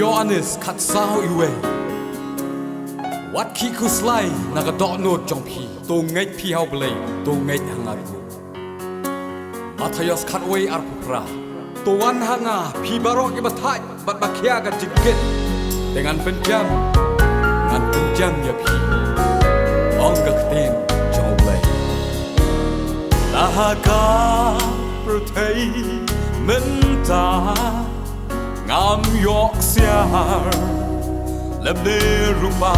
Ioannis kat sao iwe Wat ki kuslai naga dot no jong pi to ngai pi hau blai to ngai hangar ru Matthias kat we ar pupra to wan hanga pi barok ke bathai bat bakhia ga jikket dengan penjam ngan penjam ya pi ong ga kten jong blai lahaga perthai menta ngam yok siar lem de rupa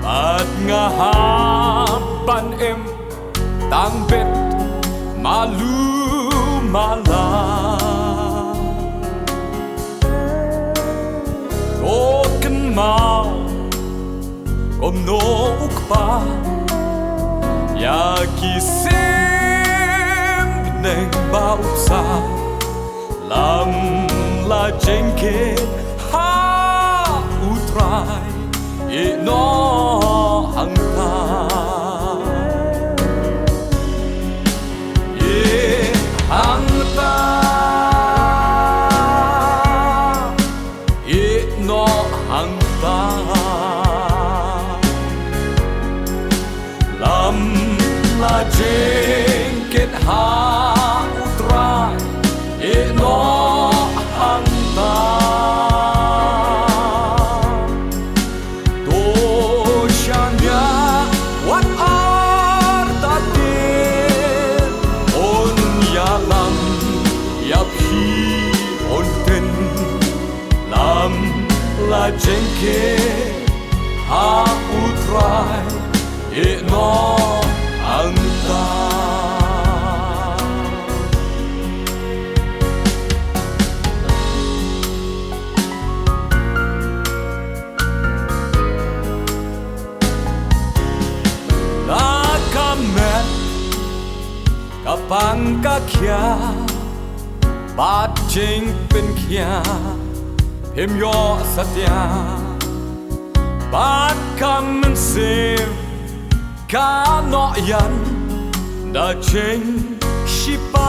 bat ngaham ban em tang bet malu mala o ken mau kom no ukpa ya kisem neng ba upsa lam la jenke ha utrai e no hangta e hangta e no hangta lam la jenke ha utrai e no hangta to shanya what are the din on yalam ya phi on ten lam la jenke ha utrai e no hangta kapang kakya bat jing pen kya him yo satya bat kam sim ka no yan da jing shipa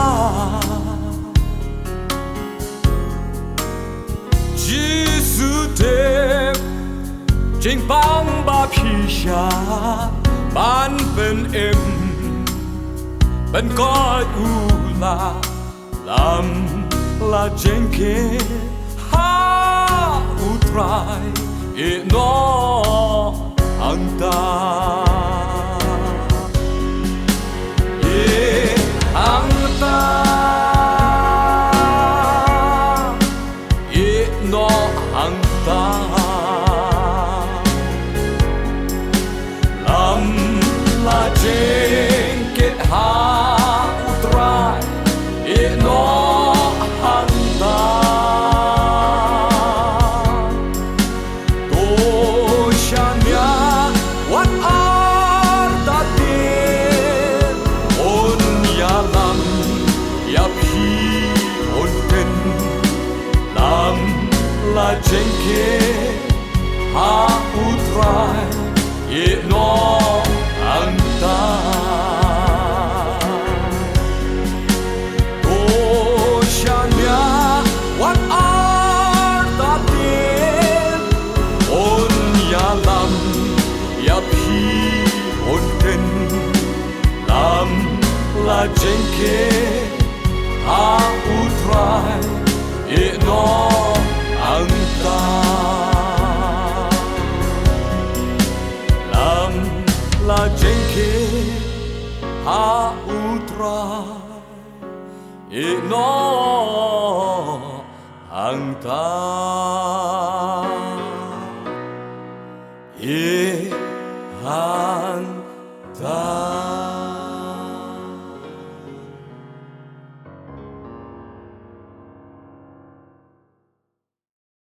jisu de jing bang ba pisha ban pen em bên coi u la lam la jenke ha utrai e no anta e anta e no anta lam la jenke ha no hangta to shanya what are the din on yalam ya phi on ten lam la jenke ha utrai e no hangta what are the din on yalam ya phi on ten lam la jenke ha utrai e no anta lam la jenke ha utrai e no hangta e hangta